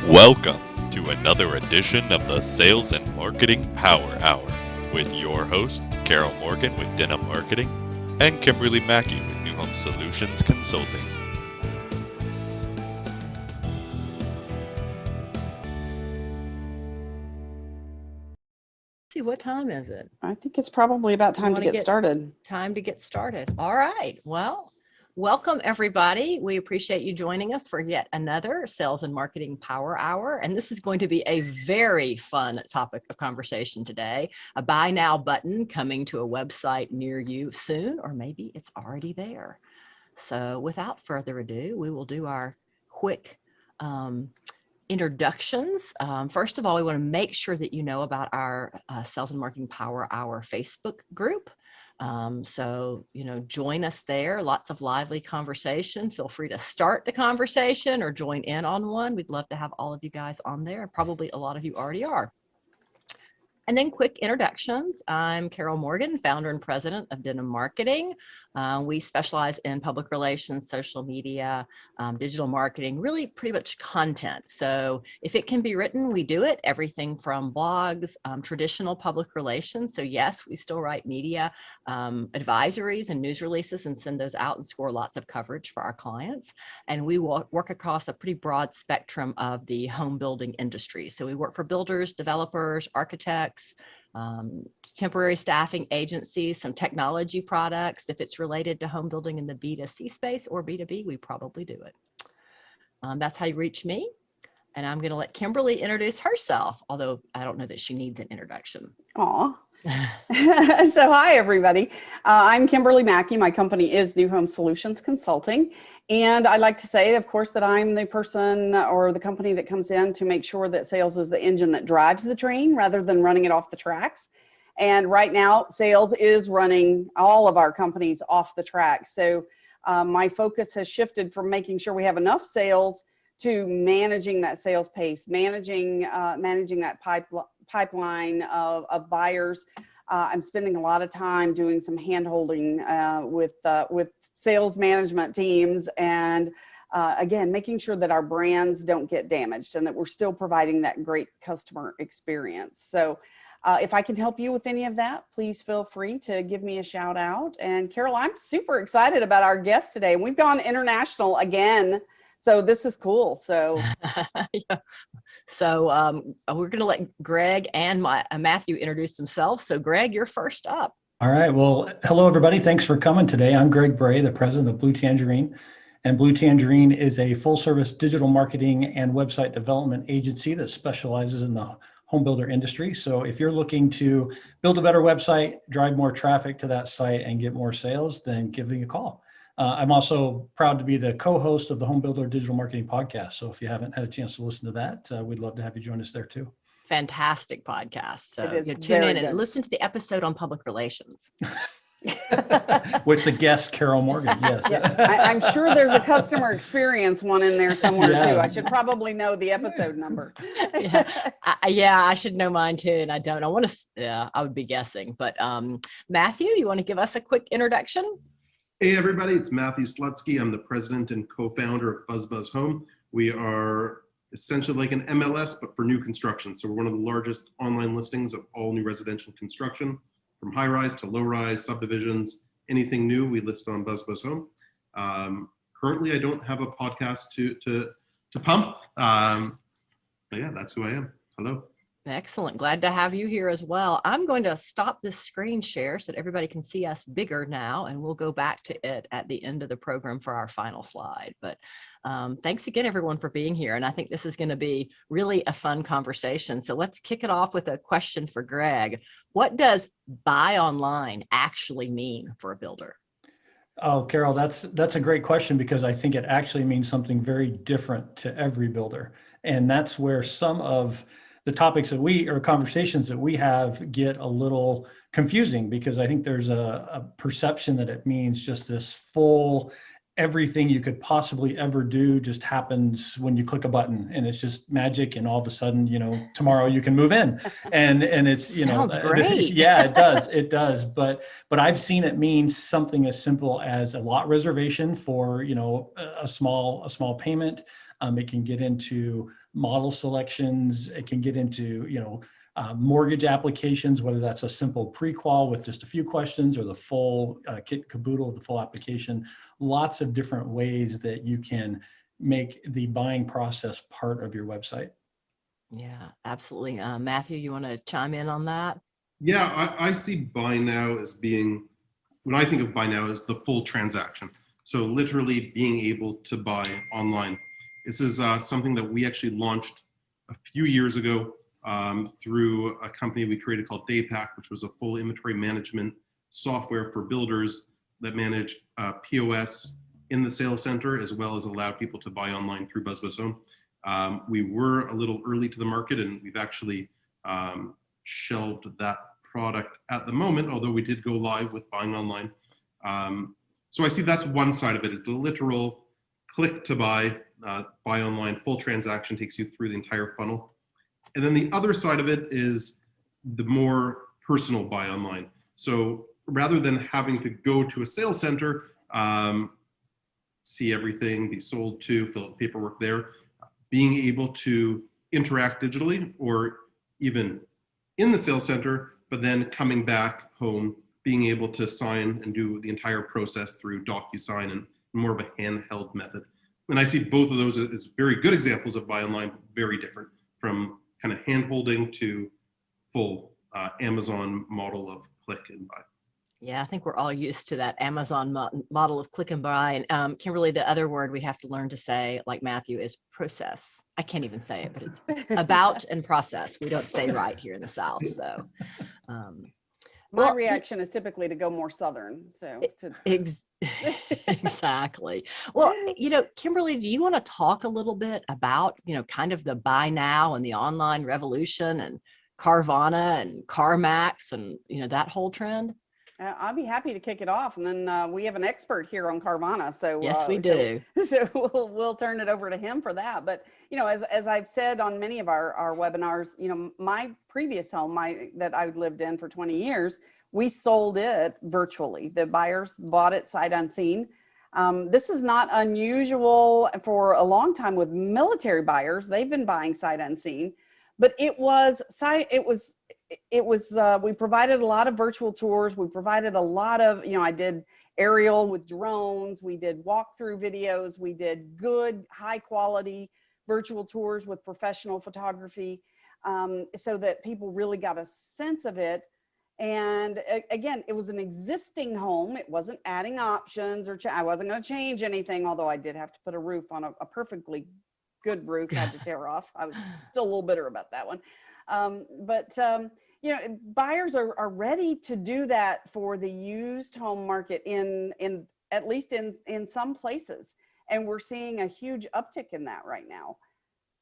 Welcome to another edition of the Sales and Marketing Power Hour with your host, Carol Morgan with Denim Marketing and Kimberly Mackey with New Home Solutions Consulting. See, what time is it? I think it's probably about time to get started. Time to get started. All right. Well, welcome everybody. We appreciate you joining us for yet another Sales and Marketing Power Hour. And this is going to be a very fun topic of conversation today. A buy now button coming to a website near you soon, or maybe it's already there. So without further ado, we will do our quick introductions. First of all, we want to make sure that you know about our Sales and Marketing Power Hour Facebook group. So, join us there. Lots of lively conversation. Feel free to start the conversation or join in on one. We'd love to have all of you guys on there. Probably a lot of you already are. And then quick introductions. I'm Carol Morgan, founder and president of Denim Marketing. We specialize in public relations, social media, digital marketing, really pretty much content. So if it can be written, we do it. Everything from blogs, traditional public relations. So yes, we still write media advisories and news releases and send those out and score lots of coverage for our clients. And we work across a pretty broad spectrum of the home building industry. So we work for builders, developers, architects, temporary staffing agencies, some technology products. If it's related to home building in the B2C space or B2B, we probably do it. That's how you reach me. And I'm going to let Kimberly introduce herself, although I don't know that she needs an introduction. Aw. So hi, everybody. I'm Kimberly Mackey. My company is New Home Solutions Consulting. And I like to say, of course, that I'm the person or the company that comes in to make sure that sales is the engine that drives the train rather than running it off the tracks. And right now, sales is running all of our companies off the tracks. So my focus has shifted from making sure we have enough sales to managing that sales pace, managing that pipeline of buyers. I'm spending a lot of time doing some hand-holding with sales management teams and again, making sure that our brands don't get damaged and that we're still providing that great customer experience. So if I can help you with any of that, please feel free to give me a shout out. And Carol, I'm super excited about our guest today. We've gone international again. So this is cool. So, yeah. So we're going to let Greg and Matthew introduce themselves. So Greg, you're first up. All right. Well, hello, everybody. Thanks for coming today. I'm Greg Bray, the president of Blue Tangerine. And Blue Tangerine is a full-service digital marketing and website development agency that specializes in the home builder industry. So if you're looking to build a better website, drive more traffic to that site, and get more sales, then give me a call. I'm also proud to be the co-host of the Home Builder Digital Marketing Podcast. So if you haven't had a chance to listen to that, we'd love to have you join us there too. Fantastic podcast. So tune in and listen to the episode on public relations. With the guest, Carol Morgan, yes. Yeah, I'm sure there's a customer experience one in there somewhere too. I should probably know the episode number. I should know mine too, and I don't. I would be guessing. But Matthew, you want to give us a quick introduction? Hey everybody, it's Matthew Slutsky. I'm the president and co-founder of BuzzBuzzHome. We are essentially like an MLS, but for new construction. So we're one of the largest online listings of all new residential construction, from high-rise to low-rise, subdivisions, anything new, we list on BuzzBuzzHome. Currently, I don't have a podcast to pump. But yeah, that's who I am. Hello. Excellent. Glad to have you here as well. I'm going to stop this screen share so that everybody can see us bigger now, and we'll go back to it at the end of the program for our final slide. But thanks again, everyone, for being here. And I think this is going to be really a fun conversation. So let's kick it off with a question for Greg. What does buy online actually mean for a builder? Oh, Carol, that's a great question, because I think it actually means something very different to every builder. And that's where some of the topics or conversations that we have get a little confusing, because I think there's a perception that it means just this full everything you could possibly ever do just happens when you click a button, and it's just magic. And all of a sudden, tomorrow you can move in, and it's, Sounds great. yeah, it does. But I've seen it mean something as simple as a lot reservation for, a small payment. It can get into model selections. It can get into, mortgage applications, whether that's a simple pre-qual with just a few questions or the full kit caboodle of the full application. Lots of different ways that you can make the buying process part of your website. Yeah, absolutely. Matthew, you want to chime in on that? Yeah, I see buy now as being, when I think of buy now, as the full transaction. So literally being able to buy online. This is something that we actually launched a few years ago through a company we created called Daypack, which was a full inventory management software for builders that managed POS in the sales center, as well as allowed people to buy online through BuzzBuzzHome. We were a little early to the market, and we've actually shelved that product at the moment, although we did go live with buying online. So I see that's one side of it, is the literal click to buy online, full transaction, takes you through the entire funnel. And then the other side of it is the more personal buy online. So rather than having to go to a sales center, see everything, be sold to, fill out paperwork there, being able to interact digitally or even in the sales center, but then coming back home, being able to sign and do the entire process through DocuSign and more of a handheld method. And I see both of those as very good examples of buy online, very different, from kind of hand holding to full Amazon model of click and buy. Yeah, I think we're all used to that Amazon model of click and buy. And Kimberly, the other word we have to learn to say, like Matthew, is process. I can't even say it, but it's about and process. We don't say right here in the South. So my reaction is typically to go more Southern. So exactly. Well, Kimberly, do you want to talk a little bit about, kind of the buy now and the online revolution and Carvana and CarMax and, that whole trend? I'll be happy to kick it off, and then we have an expert here on Carvana. So yes, we do. So we'll turn it over to him for that. But as I've said on many of our webinars, my previous home, that I lived in for 20 years, we sold it virtually. The buyers bought it sight unseen. This is not unusual for a long time with military buyers. They've been buying sight unseen, but we provided a lot of virtual tours. We provided a lot of, I did aerial with drones. We did walkthrough videos. We did good, high quality virtual tours with professional photography, so that people really got a sense of it. And again, it was an existing home. It wasn't adding options I wasn't going to change anything, although I did have to put a roof on a perfectly good roof, had to tear off. I was still a little bitter about that one. Buyers are ready to do that for the used home market in at least in some places. And we're seeing a huge uptick in that right now.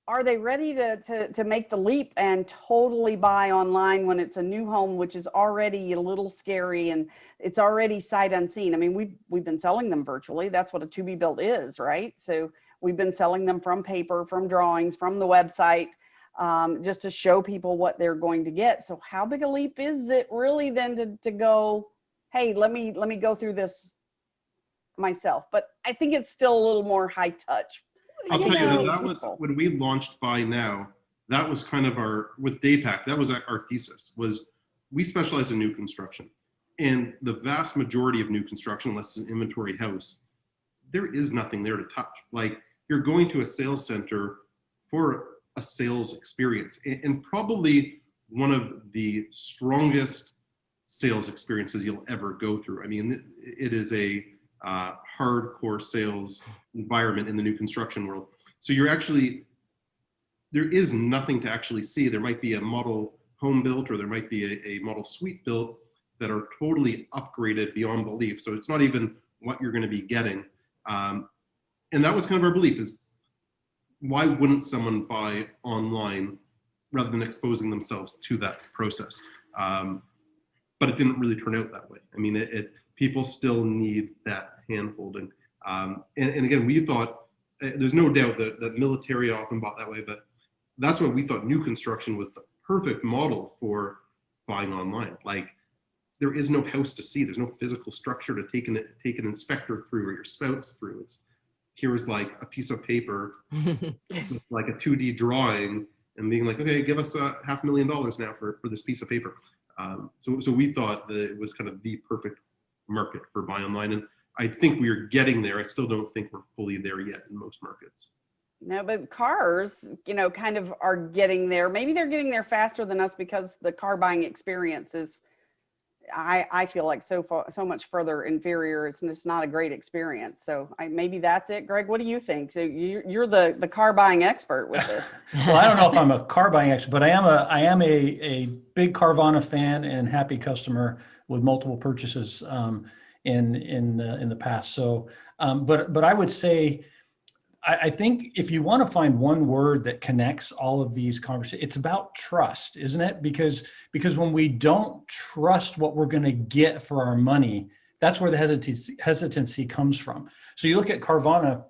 Are they ready to make the leap and totally buy online when it's a new home, which is already a little scary and it's already sight unseen? I mean, we've been selling them virtually. That's what a to be built is, right? So we've been selling them from paper, from drawings, from the website, just to show people what they're going to get. So how big a leap is it really then to go, hey, let me go through this myself? But I think it's still a little more high touch. I'll tell you that was when we launched Buy Now. That was kind of with Daypack, that was our thesis, was we specialize in new construction. And the vast majority of new construction, unless it's an inventory house, there is nothing there to touch. Like, you're going to a sales center for a sales experience, and probably one of the strongest sales experiences you'll ever go through. I mean, it is a hardcore sales environment in the new construction world. So there is nothing to actually see. There might be a model home built, or there might be a model suite built that are totally upgraded beyond belief. So it's not even what you're going to be getting. And that was kind of our belief, is why wouldn't someone buy online rather than exposing themselves to that process? But it didn't really turn out that way. I mean, people still need that hand holding. And again, we thought, there's no doubt that military often bought that way, but that's why we thought new construction was the perfect model for buying online. Like, there is no house to see. There's no physical structure to take an inspector through or your spouse through. Here's like a piece of paper with like a 2D drawing and being like, okay, give us $500,000 now for this piece of paper. So we thought that it was kind of the perfect market for buy online. And I think we're getting there. I still don't think we're fully there yet in most markets. No, but cars, kind of are getting there. Maybe they're getting there faster than us because the car buying experience is, I feel like so much further inferior. It's just not a great experience. So maybe that's it. Greg, what do you think? So you're the car buying expert with this. Well, I don't know if I'm a car buying expert, but I am a big Carvana fan and happy customer with multiple purchases in the past. So, but I would say, I think if you want to find one word that connects all of these conversations, it's about trust, isn't it? Because when we don't trust what we're going to get for our money, that's where the hesitancy comes from. So you look at Carvana,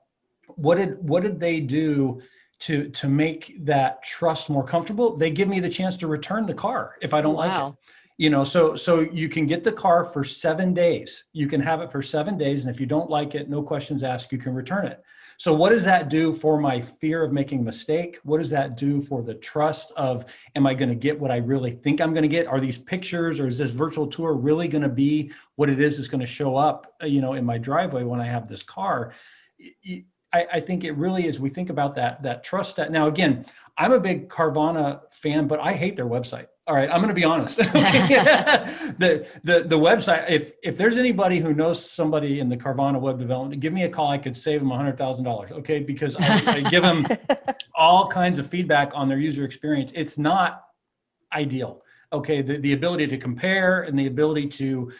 what did they do to make that trust more comfortable? They give me the chance to return the car if I don't like it. So you can get the car for 7 days. You can have it for 7 days. And if you don't like it, no questions asked, you can return it. So what does that do for my fear of making a mistake? What does that do for the trust of, am I going to get what I really think I'm going to get? Are these pictures or is this virtual tour really going to be what it is going to show up, in my driveway when I have this car? I think it really is. We think about that trust. Now, again, I'm a big Carvana fan, but I hate their website. All right, I'm going to be honest. The website. If there's anybody who knows somebody in the Carvana web development, give me a call. I could save them $100,000. Okay, because I give them all kinds of feedback on their user experience. It's not ideal. Okay, the ability to compare and the ability to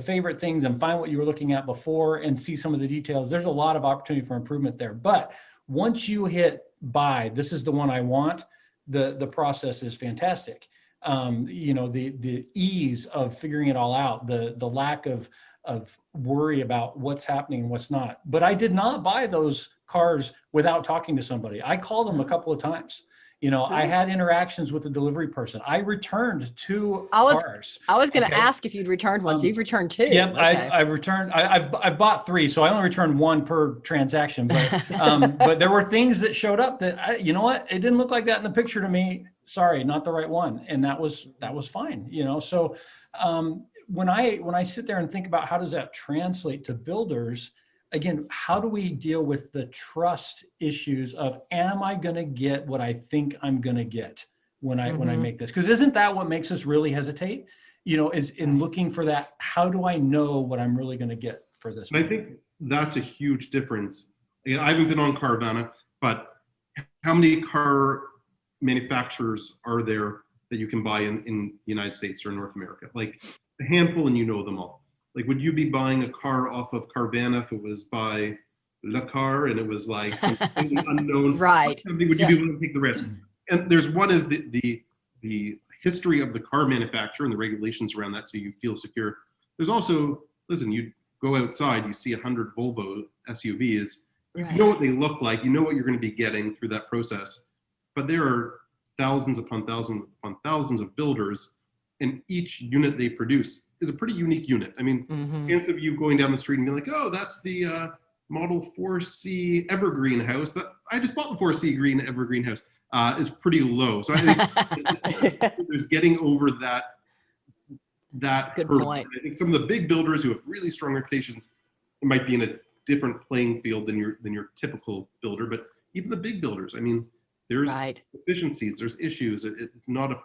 favorite things and find what you were looking at before and see some of the details. There's a lot of opportunity for improvement there. But once you hit buy, this is the one I want, the process is fantastic. The ease of figuring it all out, the lack of worry about what's happening and what's not. But I did not buy those cars without talking to somebody. I called them a couple of times. I had interactions with the delivery person. I returned 2 cars. I was going to ask if you'd returned one. So you've returned 2. Yep, okay. I've returned. I've bought 3, so I only returned 1 per transaction. But but there were things that showed up that it didn't look like that in the picture to me. Sorry, not the right one, and that was fine. So when I sit there and think about how does that translate to builders. Again, how do we deal with the trust issues of, am I going to get what I think I'm going to get when I make this? Because isn't that what makes us really hesitate? Is in looking for that. How do I know what I'm really going to get for this? And I think that's a huge difference. Again, I haven't been on Carvana, but how many car manufacturers are there that you can buy in the United States or North America? Like a handful, and you know them all. Like, would you be buying a car off of Carvana if it was by Le Car and it was like something unknown? Right. Something, would you be willing to take the risk? And there's one is the history of the car manufacturer and the regulations around that, so you feel secure. There's also, listen, you go outside, you see 100 Volvo SUVs, you know what they look like, you know what you're going to be getting through that process. But there are thousands upon thousands of builders, and each unit they produce is a pretty unique unit. I mean, chance of you going down the street and being like, oh, that's the Model 4C Evergreen house. I just bought the 4C Green Evergreen house. Is pretty low. So I think there's getting over that Good hurdle. point. I think some of the big builders who have really strong reputations might be in a different playing field than your typical builder. But even the big builders, I mean, there's efficiencies, there's issues. It's not a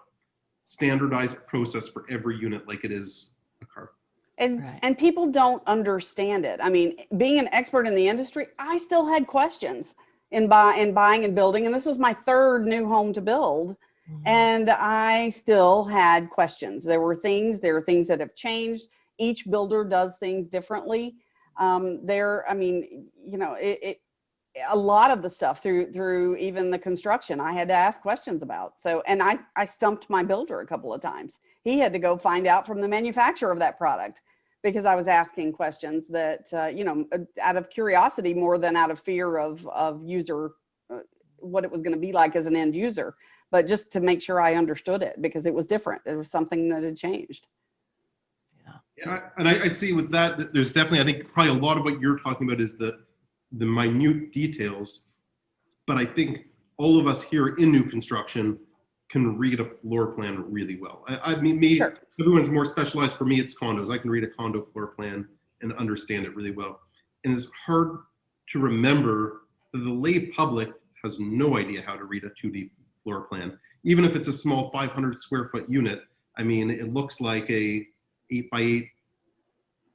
standardized process for every unit like it is a car. And people don't understand it. I mean, being an expert in the industry, I still had questions in buying and building. And this is my 3rd new home to build. And I still had questions. There are things that have changed. Each builder does things differently. A lot of the stuff through even the construction, I had to ask questions about. So, and I stumped my builder a couple of times. He had to go find out from the manufacturer of that product because I was asking questions that, out of curiosity more than out of fear of user, what it was going to be like as an end user, but just to make sure I understood it because it was different. It was something that had changed. And I'd say with that, there's definitely, I think probably a lot of what you're talking about is the minute details, but I think all of us here in new construction can read a floor plan really well. I mean, Sure. Everyone's more specialized. For me, it's condos. I can read a condo floor plan and understand it really well. And it's hard to remember that the lay public has no idea how to read a 2D floor plan. Even if it's a small 500 square foot unit, I mean, it looks like a 8x8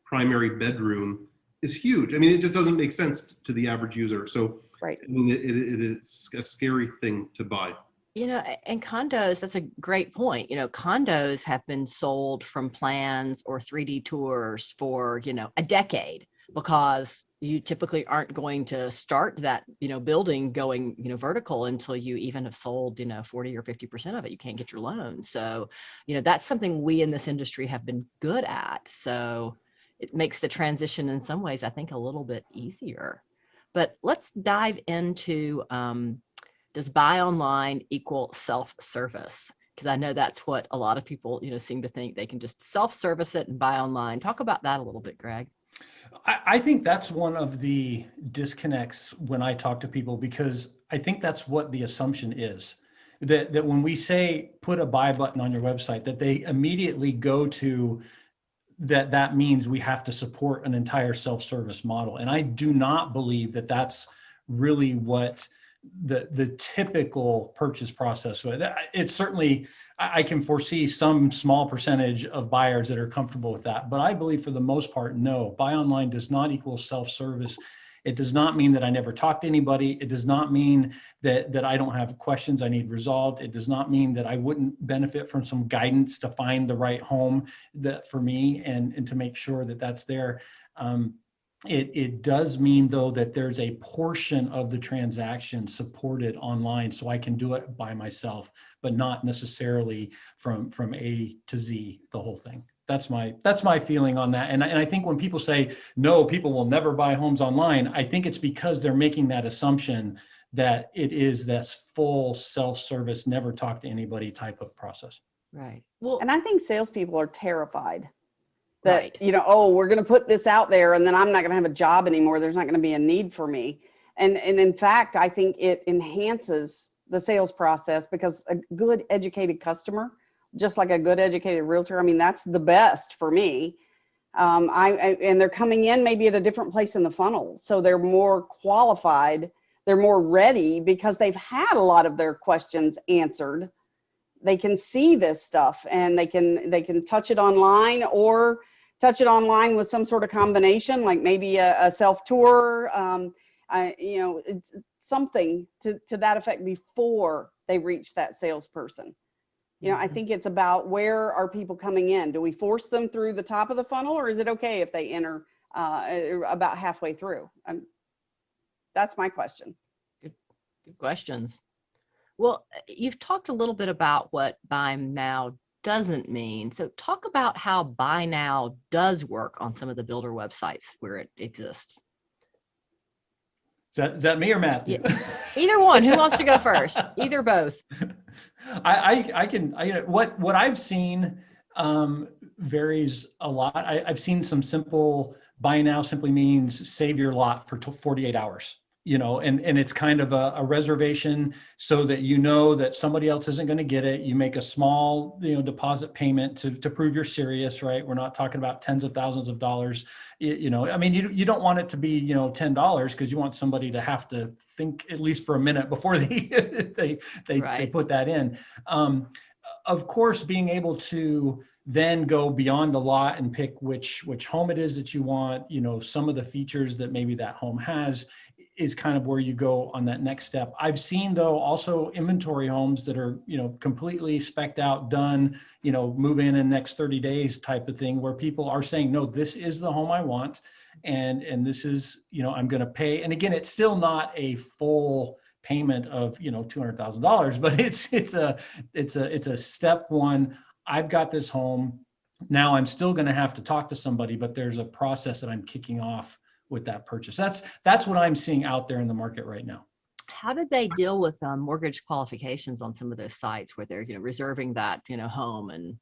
primary bedroom is huge. I mean, it just doesn't make sense to the average user. So, right. I mean, it's a scary thing to buy. And condos, that's a great point. Condos have been sold from plans or 3D tours for, a decade, because you typically aren't going to start that, building going, vertical until you even have sold, 40 or 50% of it. You can't get your loan. So, that's something we in this industry have been good at. So it makes the transition in some ways, I think, a little bit easier. But let's dive into, does buy online equal self-service? Because I know that's what a lot of people, seem to think they can just self-service it and buy online. Talk about that a little bit, Greg. I think that's one of the disconnects when I talk to people, because I think that's what the assumption is, that when we say put a buy button on your website, that they immediately go to that means we have to support an entire self-service model. And I do not believe that that's really what the typical purchase process. It's certainly, I can foresee some small percentage of buyers that are comfortable with that, but I believe for the most part, no, buy online does not equal self-service. It does not mean that I never talk to anybody. It does not mean that I don't have questions I need resolved. It does not mean that I wouldn't benefit from some guidance to find the right home that for me and to make sure that that's there. It does mean, though, that there's a portion of the transaction supported online, so I can do it by myself, but not necessarily from A to Z, the whole thing. That's my feeling on that. And I think when people say, no, people will never buy homes online, I think it's because they're making that assumption that it is this full self-service, never talk to anybody type of process. Right. Well, And I think salespeople are terrified that, right. we're going to put this out there and then I'm not going to have a job anymore. There's not going to be a need for me. And in fact, I think it enhances the sales process, because a good educated customer, just like a good educated realtor, I mean, that's the best for me. And they're coming in maybe at a different place in the funnel. So they're more qualified. They're more ready because they've had a lot of their questions answered. They can see this stuff and they can touch it online, or touch it online with some sort of combination, like maybe a self-tour, it's something to that effect before they reach that salesperson. I think it's about, where are people coming in? Do we force them through the top of the funnel, or is it okay if they enter about halfway through? That's my question. Good questions. Well, you've talked a little bit about what buy now doesn't mean. So talk about how buy now does work on some of the builder websites where it exists. Is that me or Matthew? Yeah. Either one. Who wants to go first? Either both. I can. What I've seen varies a lot. I've seen some simple buy now simply means save your lot for 48 hours. And it's kind of a reservation so that that somebody else isn't going to get it. You make a small, deposit payment to prove you're serious, right? We're not talking about tens of thousands of dollars. You don't want it to be, $10, because you want somebody to have to think at least for a minute before they put that in. Of course, being able to then go beyond the lot and pick which home it is that you want, some of the features that maybe that home has, is kind of where you go on that next step. I've seen, though, also inventory homes that are, completely spec'd out, done, move in the next 30 days type of thing, where people are saying, no, this is the home I want. And this is, I'm going to pay. And again, it's still not a full payment of, $200,000, but it's a step one. I've got this home. Now I'm still going to have to talk to somebody, but there's a process that I'm kicking off with that purchase. That's what I'm seeing out there in the market right now. How did they deal with mortgage qualifications on some of those sites where they're, reserving that, home? And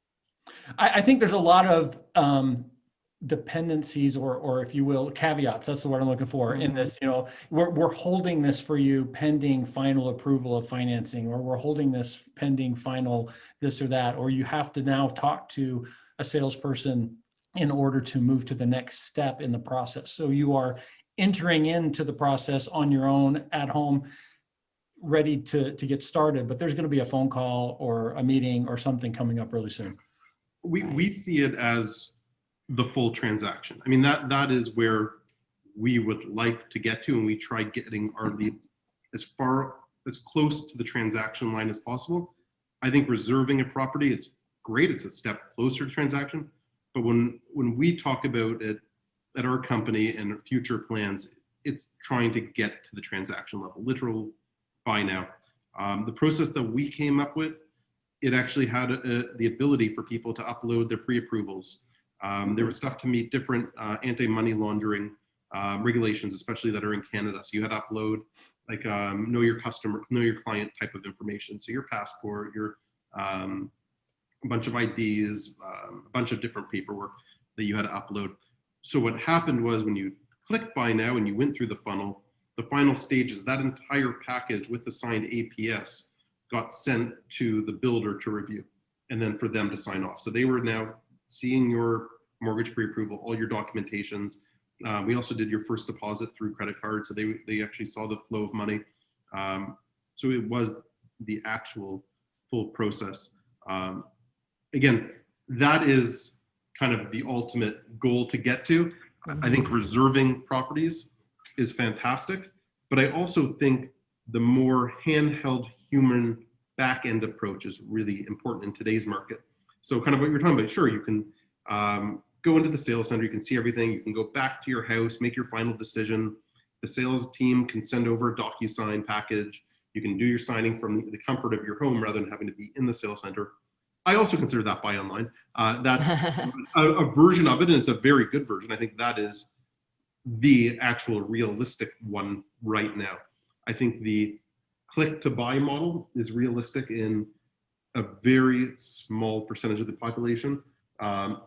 I think there's a lot of dependencies or if you will, caveats. That's the word I'm looking for in this. We're holding this for you pending final approval of financing, or we're holding this pending final this or that, or you have to now talk to a salesperson in order to move to the next step in the process. So you are entering into the process on your own at home, ready to get started, but there's going to be a phone call or a meeting or something coming up really soon. We see it as the full transaction. I mean, that is where we would like to get to, and we try getting our leads as close to the transaction line as possible. I think reserving a property is great. It's a step closer to transaction. But when we talk about it at our company and future plans, it's trying to get to the transaction level, literal buy now. The process that we came up with, it actually had the ability for people to upload their pre-approvals. There was stuff to meet different anti-money laundering regulations, especially that are in Canada. So you had to upload like know your customer, know your client type of information. So your passport, your a bunch of IDs, a bunch of different paperwork that you had to upload. So what happened was when you clicked buy now and you went through the funnel, the final stage is that entire package with the signed APS got sent to the builder to review and then for them to sign off. So they were now seeing your mortgage pre-approval, all your documentations. We also did your first deposit through credit card. So they actually saw the flow of money. So it was the actual full process. Again, that is kind of the ultimate goal to get to. I think reserving properties is fantastic, but I also think the more handheld human back-end approach is really important in today's market. So kind of what you're talking about, sure, you can go into the sales center, you can see everything, you can go back to your house, make your final decision. The sales team can send over a DocuSign package. You can do your signing from the comfort of your home rather than having to be in the sales center. I also consider that buy online. That's a version of it, and it's a very good version. I think that is the actual realistic one right now. I think the click to buy model is realistic in a very small percentage of the population,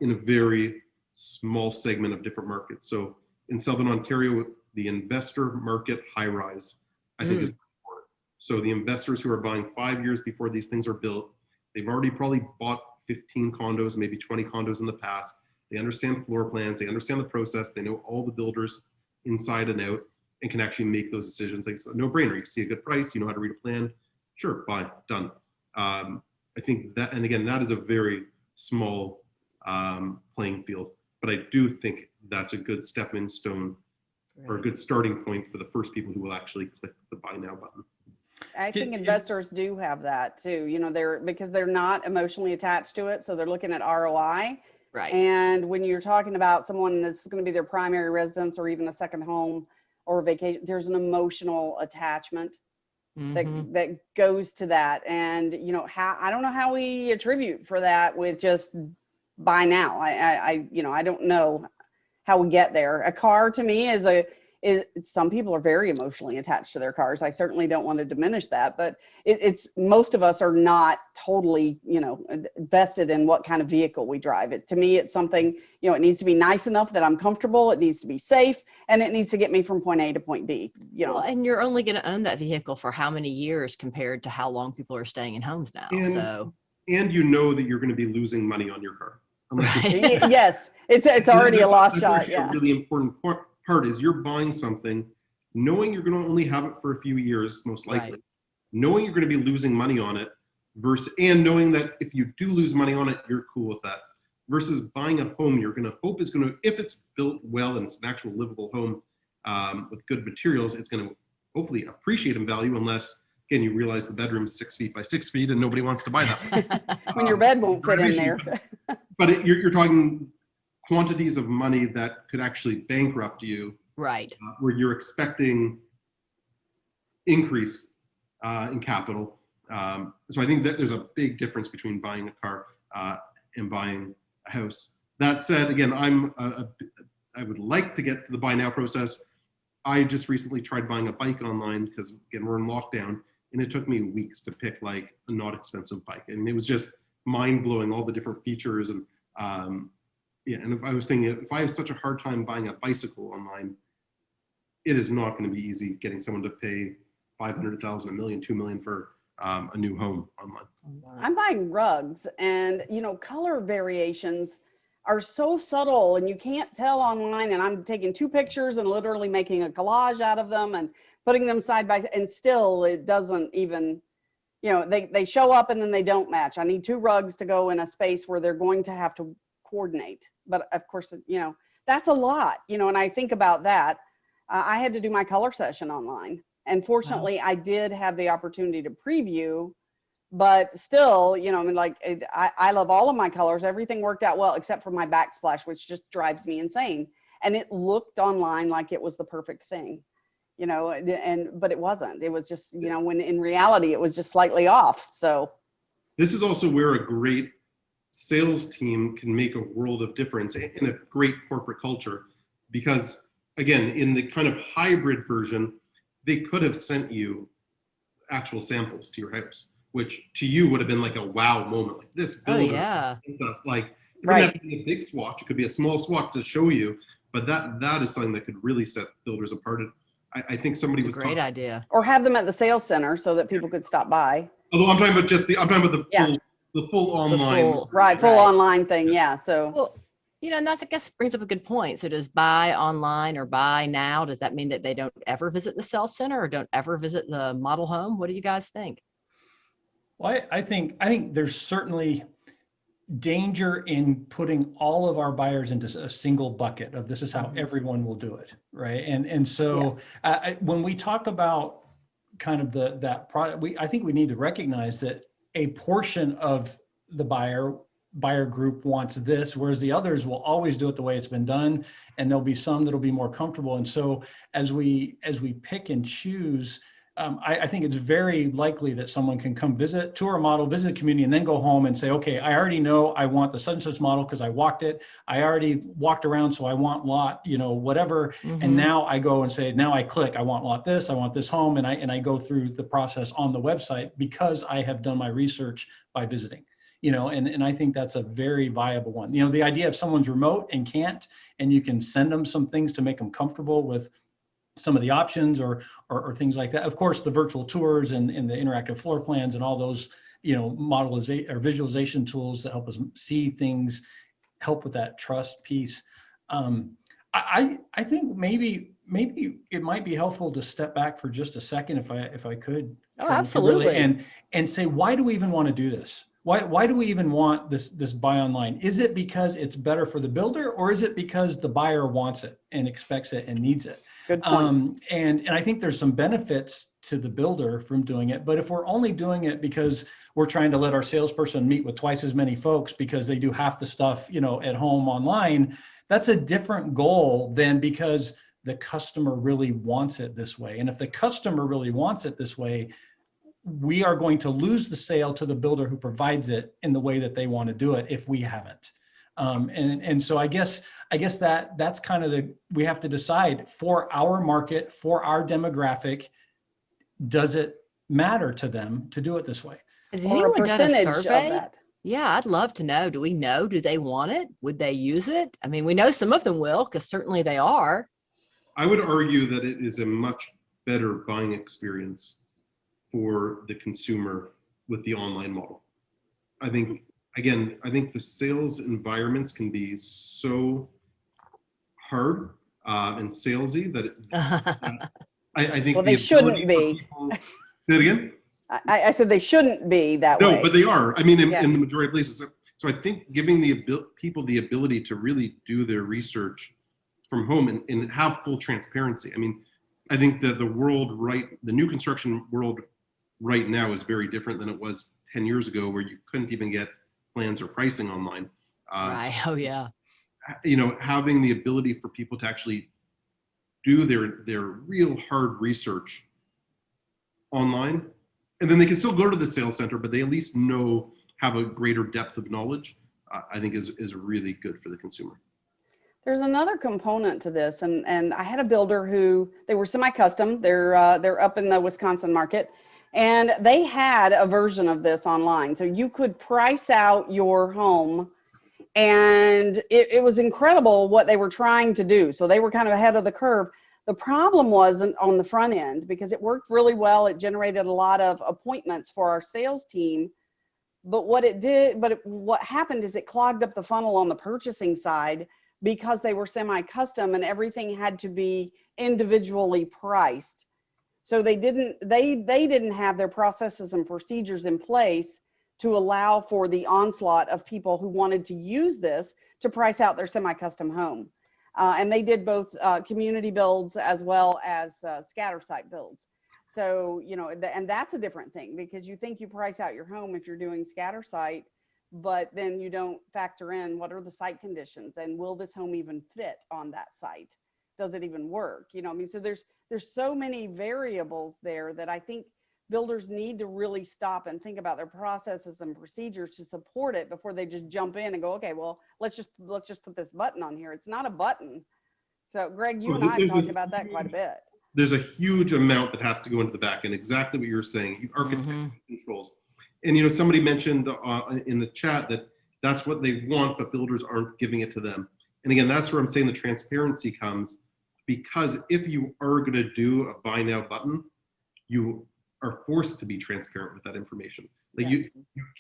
in a very small segment of different markets. So in Southern Ontario, the investor market high rise, I think is important. So the investors who are buying 5 years before these things are built, they've already probably bought 15 condos, maybe 20 condos in the past. They understand floor plans, they understand the process, they know all the builders inside and out, and can actually make those decisions. Like, it's a no-brainer. You see a good price, you know how to read a plan, sure, buy, done. I think that, and again, that is a very small playing field, but I do think that's a good stepping stone or a good starting point for the first people who will actually click the buy now button. I think investors do have that too, because they're not emotionally attached to it. So they're looking at ROI. right. And when you're talking about someone that's going to be their primary residence or even a second home or a vacation, there's an emotional attachment that goes to that. And, I don't know how we attribute for that with just buy now. I don't know how we get there. A car to me is some people are very emotionally attached to their cars. I certainly don't want to diminish that, but it's most of us are not totally, vested in what kind of vehicle we drive. To me, it's something, it needs to be nice enough that I'm comfortable. It needs to be safe, and it needs to get me from point A to point B. Well, and you're only going to own that vehicle for how many years compared to how long people are staying in homes now. And you know that you're going to be losing money on your car. Yes, it's already a lost shot. Yeah. A really important part is you're buying something knowing you're going to only have it for a few years, most likely, knowing you're going to be losing money on it and knowing that if you do lose money on it, you're cool with that, versus buying a home you're going to hope is going to, if it's built well and it's an actual livable home with good materials, it's going to hopefully appreciate in value, unless, again, you realize the bedroom's 6 feet by 6 feet and nobody wants to buy that. When your bed won't fit in there. But you're talking quantities of money that could actually bankrupt you, right? Where you're expecting increase in capital. So I think that there's a big difference between buying a car and buying a house. That said, again, I would like to get to the buy now process. I just recently tried buying a bike online because, again, we're in lockdown, and it took me weeks to pick like a not expensive bike. And it was just mind blowing, all the different features. And yeah, and if I was thinking, if I have such a hard time buying a bicycle online, it is not going to be easy getting someone to pay 500,000, $1 million, $2 million for a new home online. I'm buying rugs, and color variations are so subtle and you can't tell online, and I'm taking 2 pictures and literally making a collage out of them and putting them side by side, and still it doesn't even, they show up and then they don't match. I need 2 rugs to go in a space where they're going to have to coordinate. But of course, that's a lot, and I think about that. I had to do my color session online, and fortunately I did have the opportunity to preview, but still, I love all of my colors. Everything worked out well, except for my backsplash, which just drives me insane. And it looked online like it was the perfect thing, but it wasn't. It was just, when in reality, it was just slightly off. So this is also where a great sales team can make a world of difference in a great corporate culture, because again, in the kind of hybrid version, they could have sent you actual samples to your house, which to you would have been like a wow moment. Like, this builder sent us, like, it doesn't have to be a big swatch, it could be a small swatch to show you, but that is something that could really set builders apart. I think somebody was great idea. Or have them at the sales center so that people could stop by. Although I'm talking about the full online. Full online thing. Yeah. So. Well, and that's, I guess, brings up a good point. So does buy online or buy now, does that mean that they don't ever visit the sales center or don't ever visit the model home? What do you guys think? Well, I think there's certainly danger in putting all of our buyers into a single bucket of this is how everyone will do it, right? And so when we talk about kind of that product, I think we need to recognize that a portion of the buyer group wants this, whereas the others will always do it the way it's been done, and there'll be some that'll be more comfortable. And so as we pick and choose, I think it's very likely that someone can come tour a model, visit the community, and then go home and say, okay, I already know I want the such and such model because I walked it. I already walked around, so I want lot, whatever. And now I go and say, now I click, I want lot this, I want this home, and I go through the process on the website because I have done my research by visiting. And I think that's a very viable one. The idea of someone's remote and can't, and you can send them some things to make them comfortable with some of the options or things like that. Of course, the virtual tours and the interactive floor plans and all those, modelization or visualization tools that help us see things, help with that trust piece. I think maybe it might be helpful to step back for just a second, if I could. Oh, absolutely. And say, why do we even want to do this? Why do we even want this buy online? Is it because it's better for the builder, or is it because the buyer wants it and expects it and needs it? Good point. And I think there's some benefits to the builder from doing it, but if we're only doing it because we're trying to let our salesperson meet with twice as many folks because they do half the stuff, at home online, that's a different goal than because the customer really wants it this way. And if the customer really wants it this way, we are going to lose the sale to the builder who provides it in the way that they want to do it if we haven't. And so I guess that's kind of we have to decide for our market, for our demographic, does it matter to them to do it this way? Has anyone done a survey? Yeah, I'd love to know. Do we know? Do they want it? Would they use it? I mean, we know some of them will, because certainly they are. I would argue that it is a much better buying experience for the consumer with the online model. I think the sales environments can be so hard and salesy that I think. Well, they shouldn't be. Say it again? I said they shouldn't be that way. No, but they are. I mean, in the majority of places. So I think giving people the ability to really do their research from home and have full transparency. I mean, I think that the new construction world right now is very different than it was 10 years ago, where you couldn't even get plans or pricing online. Right. Oh yeah. Having the ability for people to actually do their real hard research online, and then they can still go to the sales center, but they at least have a greater depth of knowledge. I think is really good for the consumer. There's another component to this, and I had a builder who, they were semi-custom. They're up in the Wisconsin market, and they had a version of this online. So you could price out your home, and it was incredible what they were trying to do. So they were kind of ahead of the curve. The problem wasn't on the front end, because it worked really well. It generated a lot of appointments for our sales team. But what happened is it clogged up the funnel on the purchasing side, because they were semi-custom and everything had to be individually priced. So they didn't have their processes and procedures in place to allow for the onslaught of people who wanted to use this to price out their semi-custom home. And they did both community builds as well as scatter site builds. So, and that's a different thing, because you think you price out your home if you're doing scatter site, but then you don't factor in what are the site conditions, and will this home even fit on that site? Does it even work? So there's so many variables there that I think builders need to really stop and think about their processes and procedures to support it before they just jump in and go, okay, well, let's just put this button on here. It's not a button. So Greg, you and I have talked about that quite a bit. There's a huge amount that has to go into the back end, exactly what you were saying, architecture controls. And somebody mentioned in the chat that that's what they want, but builders aren't giving it to them. And again, that's where I'm saying the transparency comes, because if you are going to do a buy now button, you are forced to be transparent with that information. Like you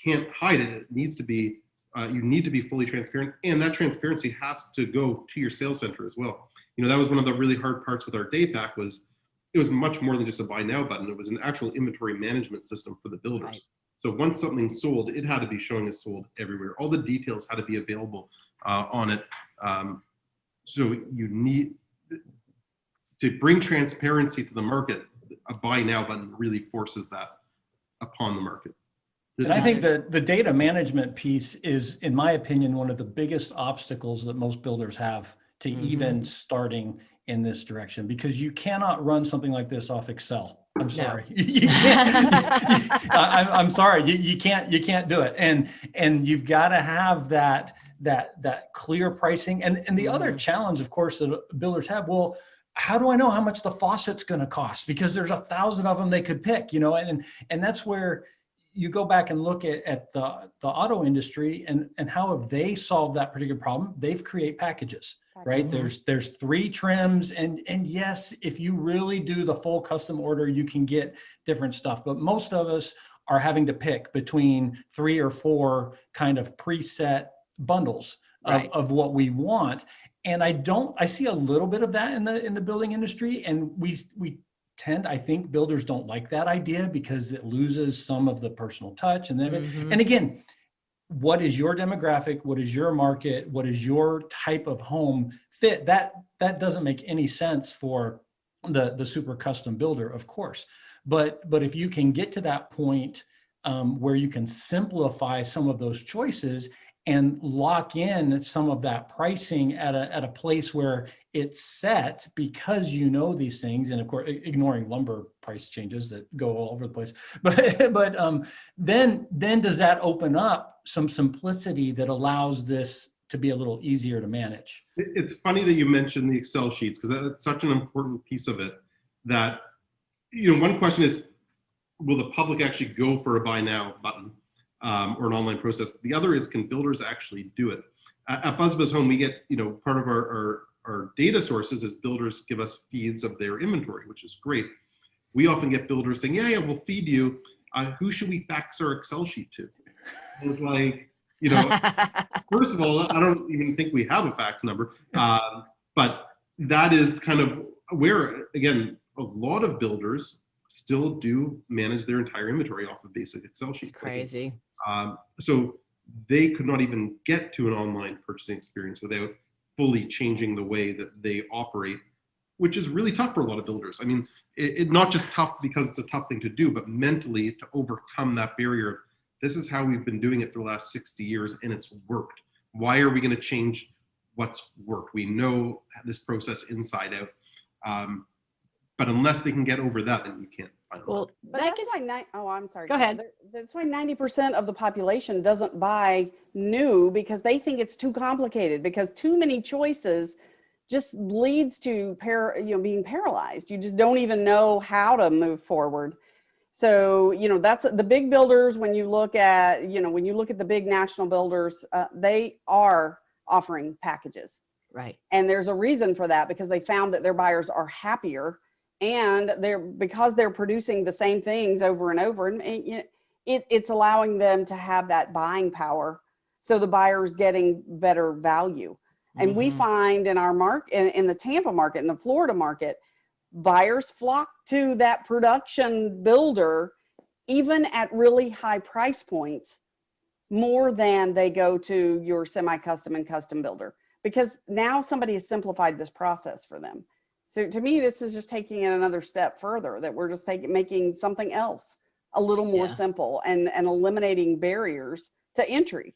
can't hide it. It needs to be, you need to be fully transparent, and that transparency has to go to your sales center as well. That was one of the really hard parts with our day pack, was it was much more than just a buy now button. It was an actual inventory management system for the builders. Right. So once something sold, it had to be showing as sold everywhere. All the details had to be available on it. So you need to bring transparency to the market. A buy now button really forces that upon the market. And I think that the data management piece is, in my opinion, one of the biggest obstacles that most builders have to even starting in this direction, because you cannot run something like this off Excel. I'm sorry. No. You can't. I'm sorry. You can't do it. And you've got to have that clear pricing. And the other challenge, of course, that builders have, well, how do I know how much the faucet's going to cost? Because there's 1,000 of them they could pick, and that's where you go back and look at the auto industry and how have they solved that particular problem. They've created packages, right? There's 3 trims, and yes, if you really do the full custom order, you can get different stuff, but most of us are having to pick between 3 or 4 kind of preset bundles of what we want. And I see a little bit of that in the building industry, and we tend, I think builders don't like that idea because it loses some of the personal touch. And then, and again, what is your demographic? What is your market? What is your type of home fit? That doesn't make any sense for the super custom builder, of course. But if you can get to that point where you can simplify some of those choices and lock in some of that pricing at a place where it's set, because these things, and of course ignoring lumber price changes that go all over the place, but then does that open up some simplicity that allows this to be a little easier to manage? It's funny that you mentioned the Excel sheets, because that's such an important piece of it. That one question is, will the public actually go for a buy now button? Or an online process. The other is, can builders actually do it? At BuzzBuzzHome, we get, part of our data sources is builders give us feeds of their inventory, which is great. We often get builders saying, yeah, we'll feed you. Who should we fax our Excel sheet to? And it's like, first of all, I don't even think we have a fax number, but that is kind of where, again, a lot of builders still do manage their entire inventory off of basic Excel sheets. It's crazy. So they could not even get to an online purchasing experience without fully changing the way that they operate, which is really tough for a lot of builders. I mean, it not just tough because it's a tough thing to do, but mentally to overcome that barrier. This is how we've been doing it for the last 60 years, and it's worked. Why are we going to change what's worked? We know this process inside out. But unless they can get over that, then you can't finalize. Well, But that that's gets, why, I'm sorry. Go ahead. That's why 90% of the population doesn't buy new, because they think it's too complicated, because too many choices just leads to being paralyzed. You just don't even know how to move forward. So, that's the big builders. When you look at, the big national builders, they are offering packages. right. And there's a reason for that, because they found that their buyers are happier, and because they're producing the same things over and over, and it's allowing them to have that buying power. So the buyer's getting better value. And we find in our in the Tampa market, in the Florida market, buyers flock to that production builder, even at really high price points, more than they go to your semi-custom and custom builder, because now somebody has simplified this process for them. So to me, this is just taking it another step further, that we're just making something else a little more simple and eliminating barriers to entry.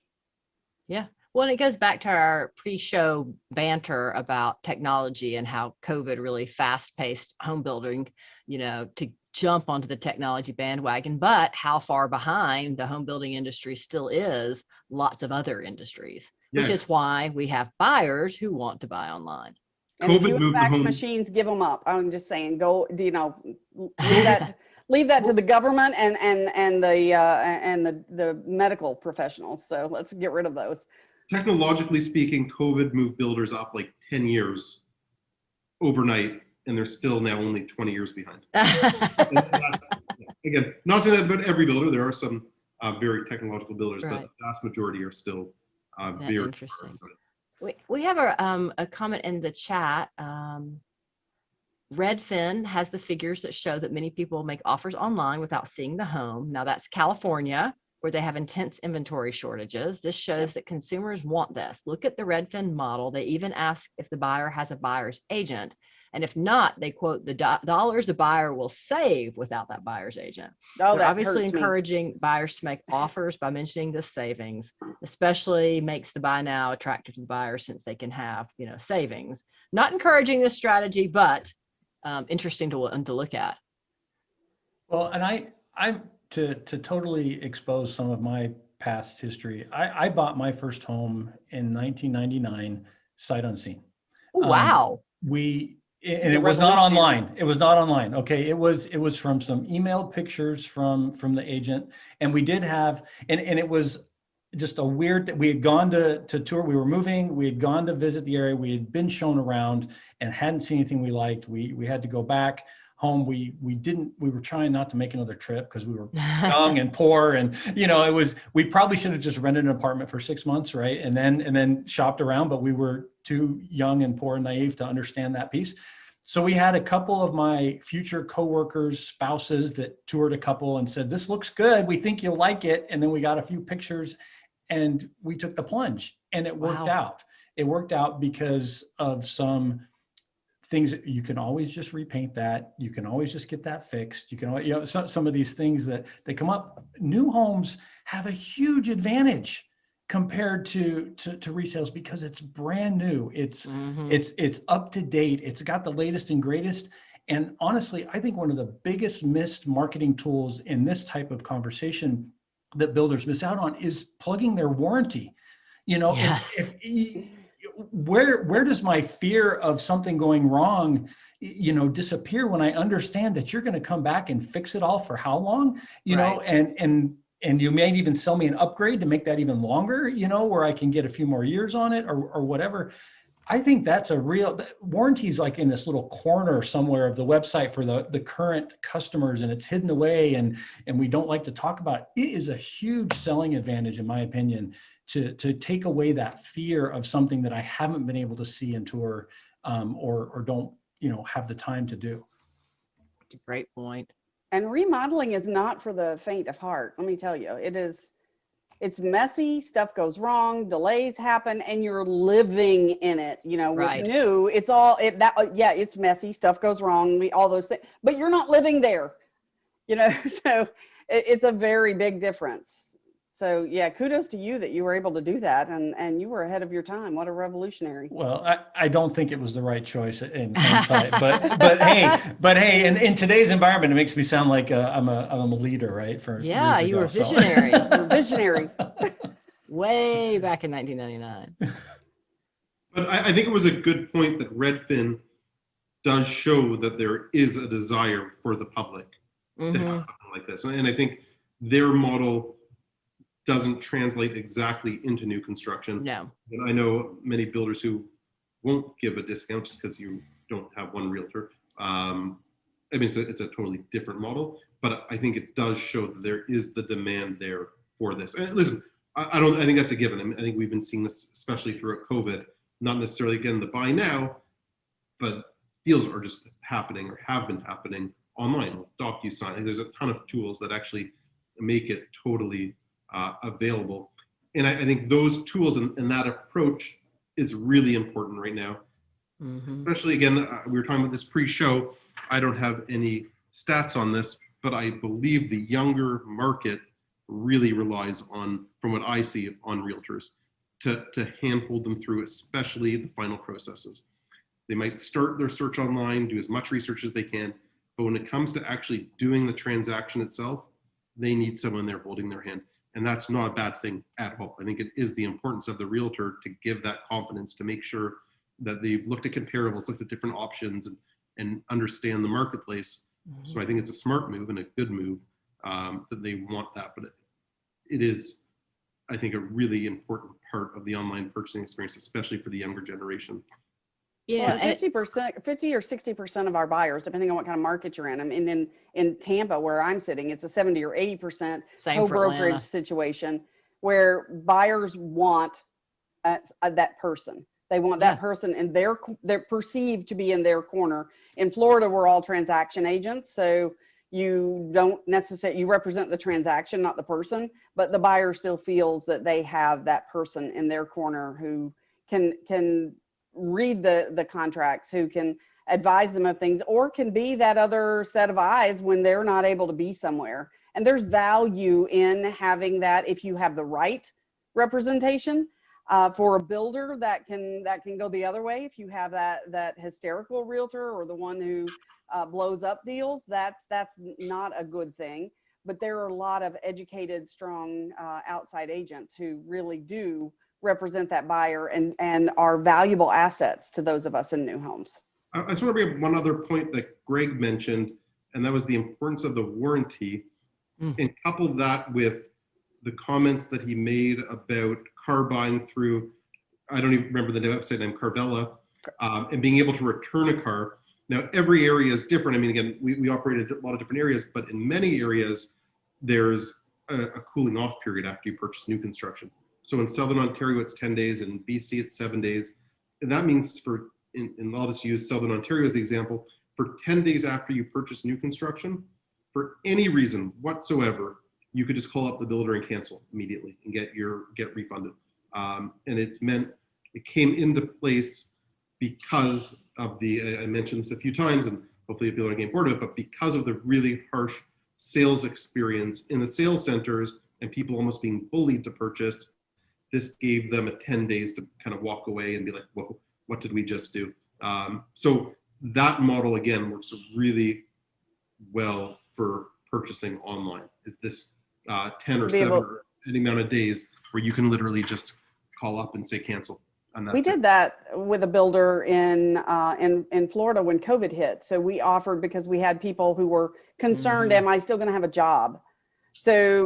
Yeah. Well, and it goes back to our pre-show banter about technology and how COVID really fast-paced home building, to jump onto the technology bandwagon, but how far behind the home building industry still is lots of other industries, which is why we have buyers who want to buy online. And if you have fax machines, give them up. I'm just saying, go, leave that to the government and the medical professionals. So let's get rid of those. Technologically speaking, COVID moved builders up like 10 years overnight, and they're still now only 20 years behind. Again, not saying that about every builder. There are some very technological builders, but the vast majority are still very interesting. We have a comment in the chat. Redfin has the figures that show that many people make offers online without seeing the home. Now that's California, where they have intense inventory shortages. This shows that consumers want this. Look at the Redfin model. They even ask if the buyer has a buyer's agent. And if not, they quote the dollars a buyer will save without that buyer's agent. They're obviously encouraging buyers to make offers by mentioning the savings, especially makes the buy now attractive to the buyer, since they can have, savings. Not encouraging this strategy, but interesting to look at. Well, and I'm to totally expose some of my past history. I bought my first home in 1999, sight unseen. Wow. It was not online. It was not online. Okay. It was from some emailed pictures from the agent. And we did have, and it was just a weird, we had gone to tour. We were moving. We had gone to visit the area. We had been shown around and hadn't seen anything we liked. We had to go back home. We were trying not to make another trip because we were young and poor. And, we probably should have just rented an apartment for 6 months. Right. And then shopped around, but we were too young and poor and naive to understand that piece. So we had a couple of my future coworkers, spouses that toured a couple and said, this looks good. We think you'll like it. And then we got a few pictures and we took the plunge, and it worked out. It worked out because of some things that you can always just repaint that. You can always just get that fixed. You can, some of these things that they come up. New homes have a huge advantage compared to resales because it's brand new. It's up to date. It's got the latest and greatest. And honestly, I think one of the biggest missed marketing tools in this type of conversation that builders miss out on is plugging their warranty. Yes. Where does my fear of something going wrong, disappear when I understand that you're going to come back and fix it all for how long, and you may even sell me an upgrade to make that even longer, where I can get a few more years on it or whatever. I think that's a real warranties, like in this little corner somewhere of the website for the current customers, and it's hidden away and we don't like to talk about it. It is a huge selling advantage, in my opinion, to take away that fear of something that I haven't been able to see and tour or don't, have the time to do. Great point. And remodeling is not for the faint of heart. Let me tell you, it's messy, stuff goes wrong, delays happen, and you're living in it. With new, it's messy, stuff goes wrong, all those things, but you're not living there, so it's a very big difference. So yeah, kudos to you that you were able to do that, and you were ahead of your time. What a revolutionary. Well, I don't think it was the right choice in hindsight, but hey, in today's environment, it makes me sound like I'm a leader, right? For Yeah, years you ago, were visionary. You're visionary. Way back in 1999. But I think it was a good point that Redfin does show that there is a desire for the public to have something like this. And I think their model doesn't translate exactly into new construction. No. And I know many builders who won't give a discount just because you don't have one realtor. I mean, it's a totally different model, but I think it does show that there is the demand there for this. And listen, I think that's a given. I mean, I think we've been seeing this, especially throughout COVID, not necessarily again the buy now, but deals are just happening or have been happening online with DocuSign. And there's a ton of tools that actually make it totally available. And I think those tools and that approach is really important right now. Especially again, we were talking about this pre-show. I don't have any stats on this, but I believe the younger market really relies on, from what I see, on realtors to handhold them through, especially the final processes. They might start their search online, do as much research as they can, but when it comes to actually doing the transaction itself, they need someone there holding their hand. And that's not a bad thing at all. I think it is the importance of the realtor to give that confidence, to make sure that they've looked at comparables, looked at different options, and understand the marketplace. So I think it's a smart move and a good move that they want that. But it is, I think, a really important part of the online purchasing experience, especially for the younger generation. Yeah, well, 50%, 50 or 60% of our buyers, depending on what kind of market you're in. I mean, in Tampa, where I'm sitting, it's a 70 or 80% co-brokerage situation where buyers want that person. They want that person, and they're perceived to be in their corner. In Florida, we're all transaction agents, so you don't necessarily, you represent the transaction, not the person, but the buyer still feels that they have that person in their corner who can read the contracts, who can advise them of things, or can be that other set of eyes when they're not able to be somewhere. And there's value in having that if you have the right representation. For a builder, that can go the other way. If you have that hysterical realtor or the one who blows up deals, that's not a good thing. But there are a lot of educated, strong outside agents who really do represent that buyer and are valuable assets to those of us in new homes. I just want to bring up one other point that Greg mentioned, and that was the importance of the warranty, and couple that with the comments that he made about car buying through, I don't even remember the website name, Carvela, and being able to return a car. Now, every area is different. I mean, again, we operate in a lot of different areas, but in many areas, there's a cooling off period after you purchase new construction. So in Southern Ontario, it's 10 days. In BC, it's 7 days. And that means and I'll just use Southern Ontario as the example, for 10 days after you purchase new construction, for any reason whatsoever, you could just call up the builder and cancel immediately and get refunded. And it came into place because of I mentioned this a few times, and hopefully people are getting bored of it, but because of the really harsh sales experience in the sales centers and people almost being bullied to purchase, this gave them 10 days to kind of walk away and be like, whoa, what did we just do? So that model, again, works really well for purchasing online, is this 10 or 7 or any amount of days where you can literally just call up and say cancel. And that's we did that with a builder in Florida when COVID hit. So we offered, because we had people who were concerned, am I still going to have a job? So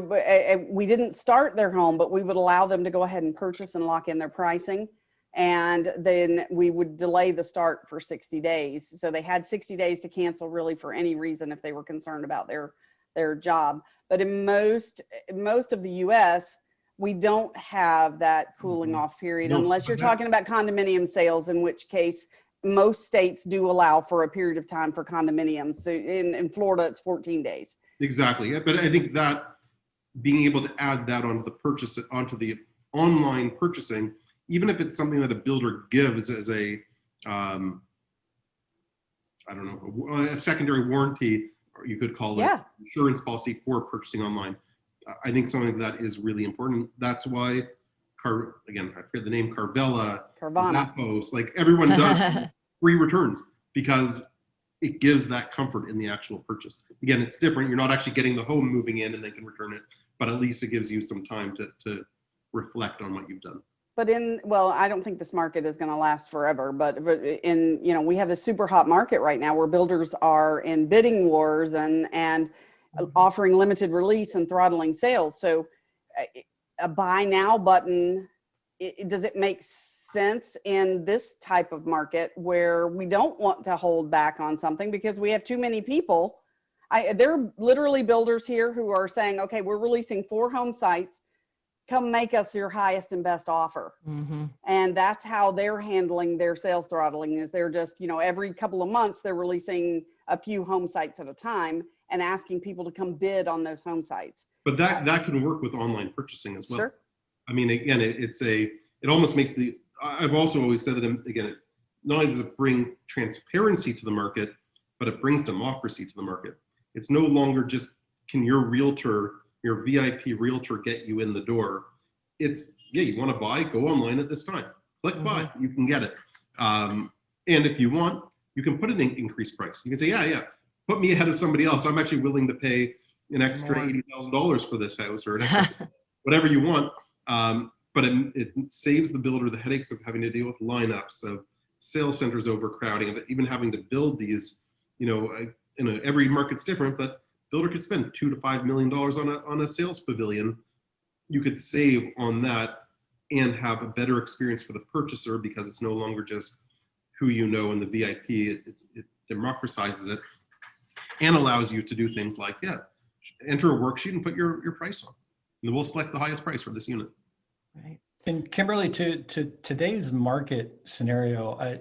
we didn't start their home, but we would allow them to go ahead and purchase and lock in their pricing. And then we would delay the start for 60 days. So they had 60 days to cancel really for any reason if they were concerned about their job. But in most of the US, we don't have that cooling off period unless you're talking about condominium sales, in which case most states do allow for a period of time for condominiums. So in Florida, it's 14 days. Exactly. But I think that being able to add that onto the online purchasing, even if it's something that a builder gives as a secondary warranty, or you could call it insurance policy for purchasing online. I think something that is really important. That's why, again, I forget the name, Carvana, Zappos, like everyone does free returns because it gives that comfort in the actual purchase. Again, it's different. You're not actually getting the home moving in and they can return it, but at least it gives you some time to reflect on what you've done. But well, I don't think this market is going to last forever, but in, we have this super hot market right now where builders are in bidding wars and offering limited release and throttling sales. So a buy now button, does it make sense in this type of market where we don't want to hold back on something because we have too many people? There are literally builders here who are saying, okay, we're releasing 4 home sites. Come make us your highest and best offer. Mm-hmm. And that's how they're handling their sales throttling, is they're just, every couple of months, they're releasing a few home sites at a time and asking people to come bid on those home sites. But that can work with online purchasing as well. Sure. I mean, again, it almost makes I've also always said that, again, not only does it bring transparency to the market, but it brings democracy to the market. It's no longer just, can your VIP realtor get you in the door? It's, yeah, you want to buy, go online at this time. Click buy, you can get it. And if you want, you can put an increased price. You can say, yeah, put me ahead of somebody else. I'm actually willing to pay an extra $80,000 for this house, or an extra, whatever you want. But it saves the builder the headaches of having to deal with lineups, of sales centers overcrowding, of even having to build these, every market's different, but builder could spend $2 to $5 million on a sales pavilion. You could save on that and have a better experience for the purchaser because it's no longer just who you know in the VIP. It democratizes it and allows you to do things like, enter a worksheet and put your price on. And we'll select the highest price for this unit. Right. And Kimberly, to today's market scenario,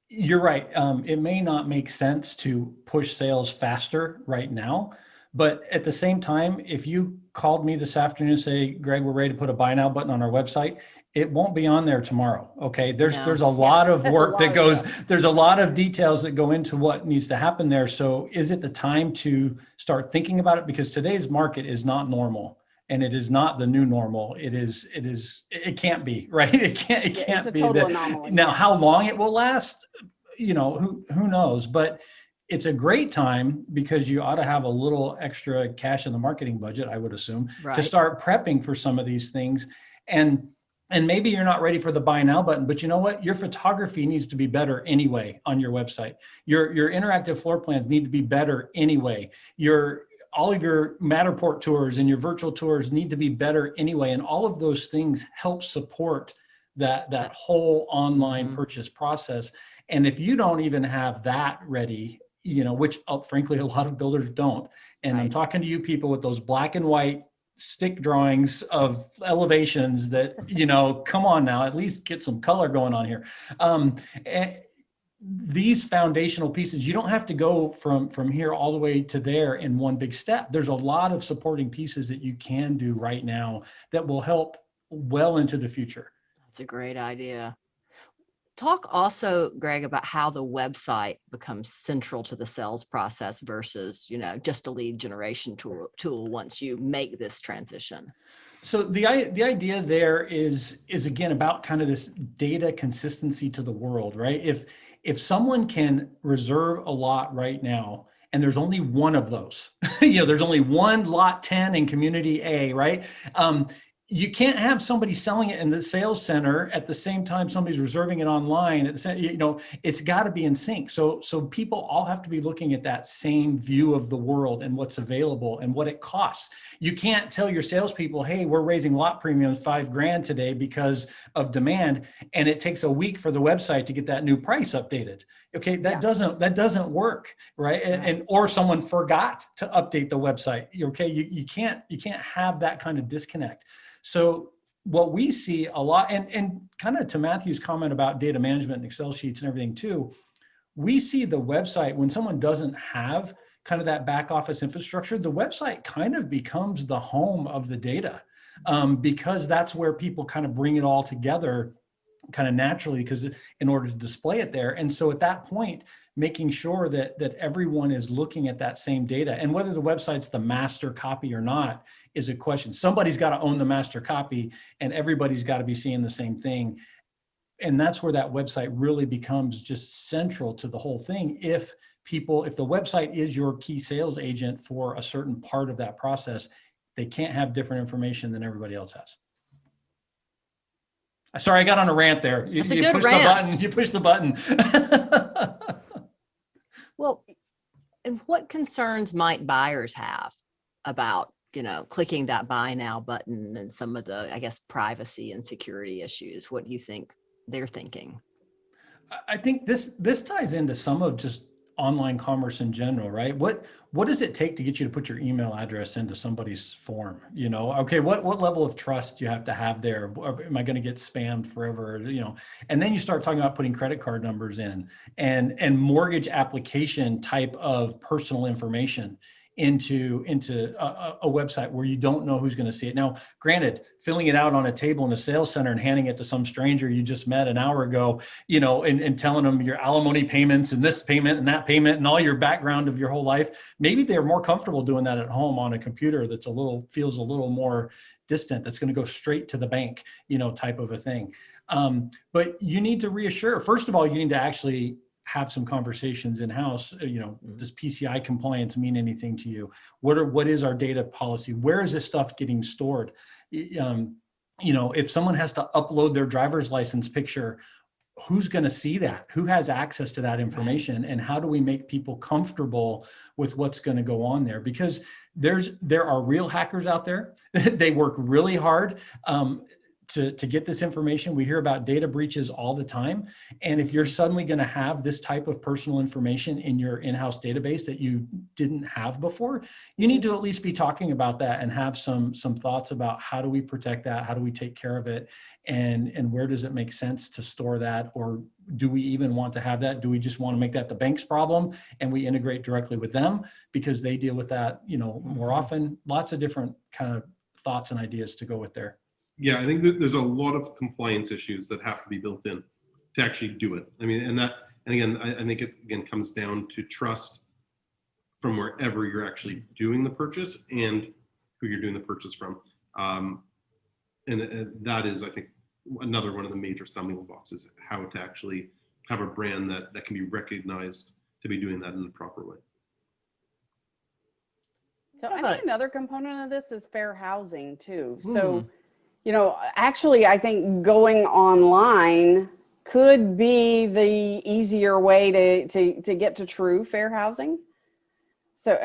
you're right. It may not make sense to push sales faster right now, but at the same time, if you called me this afternoon and say, Greg, we're ready to put a buy now button on our website, it won't be on there tomorrow. Okay. There's a lot of work that goes, there's a lot of details that go into what needs to happen there. So is it the time to start thinking about it? Because today's market is not normal. And it is not the new normal. It can't be, right? It can't be that. Anomaly. Now, how long it will last, who knows? But it's a great time because you ought to have a little extra cash in the marketing budget, I would assume, to start prepping for some of these things. And maybe you're not ready for the buy now button, but you know what? Your photography needs to be better anyway on your website. Your interactive floor plans need to be better anyway. All of your Matterport tours and your virtual tours need to be better anyway. And all of those things help support that whole online purchase process. And if you don't even have that ready, which frankly, a lot of builders don't. And I'm talking to you people with those black and white stick drawings of elevations that, come on now, at least get some color going on here. These foundational pieces, you don't have to go from here all the way to there in one big step. There's a lot of supporting pieces that you can do right now that will help well into the future. That's a great idea. Talk also, Greg, about how the website becomes central to the sales process versus, just a lead generation tool once you make this transition. So the idea there is again about kind of this data consistency to the world, right? If someone can reserve a lot right now, and there's only one of those, there's only one lot 10 in community A, right? You can't have somebody selling it in the sales center at the same time somebody's reserving it online. It's got to be in sync. So people all have to be looking at that same view of the world and what's available and what it costs. You can't tell your salespeople, hey, we're raising lot premiums $5,000 today because of demand, and it takes a week for the website to get that new price updated. Okay, that doesn't work, right? And or someone forgot to update the website. Okay, you can't have that kind of disconnect. So what we see a lot, and kind of to Matthew's comment about data management and Excel sheets and everything too, we see the website, when someone doesn't have kind of that back office infrastructure, the website kind of becomes the home of the data, because that's where people kind of bring it all together kind of naturally, because in order to display it there. And so at that point, making sure that everyone is looking at that same data. And whether the website's the master copy or not is a question. Somebody's got to own the master copy, and everybody's got to be seeing the same thing. And that's where that website really becomes just central to the whole thing. If the website is your key sales agent for a certain part of that process, they can't have different information than everybody else has. Sorry, I got on a rant there. That's a good rant. You push the button. Well, and what concerns might buyers have about, clicking that buy now button and some of the, I guess, privacy and security issues? What do you think they're thinking? I think this ties into some of just online commerce in general, right? What does it take to get you to put your email address into somebody's form? Okay, what level of trust do you have to have there? Am I going to get spammed forever? And then you start talking about putting credit card numbers in and mortgage application type of personal information into a website where you don't know who's going to see it. Now, granted, filling it out on a table in a sales center and handing it to some stranger you just met an hour ago, and telling them your alimony payments and this payment and that payment and all your background of your whole life, maybe they're more comfortable doing that at home on a computer that's feels a little more distant, that's going to go straight to the bank, type of a thing. But you need to reassure, first of all, you need to actually have some conversations in-house. Does PCI compliance mean anything to you? What is our data policy? Where is this stuff getting stored? If someone has to upload their driver's license picture, who's going to see that? Who has access to that information? And how do we make people comfortable with what's going to go on there? Because there are real hackers out there. They work really hard to get this information. We hear about data breaches all the time. And if you're suddenly going to have this type of personal information in your in-house database that you didn't have before, you need to at least be talking about that and have some thoughts about how do we protect that? How do we take care of it? And where does it make sense to store that? Or do we even want to have that? Do we just want to make that the bank's problem and we integrate directly with them because they deal with that, more often? Lots of different kind of thoughts and ideas to go with there. Yeah, I think that there's a lot of compliance issues that have to be built in to actually do it. I think it again comes down to trust from wherever you're actually doing the purchase and who you're doing the purchase from. And that is, I think, another one of the major stumbling blocks is how to actually have a brand that can be recognized to be doing that in the proper way. So I think another component of this is fair housing too. So, actually, I think going online could be the easier way to get to true fair housing. So,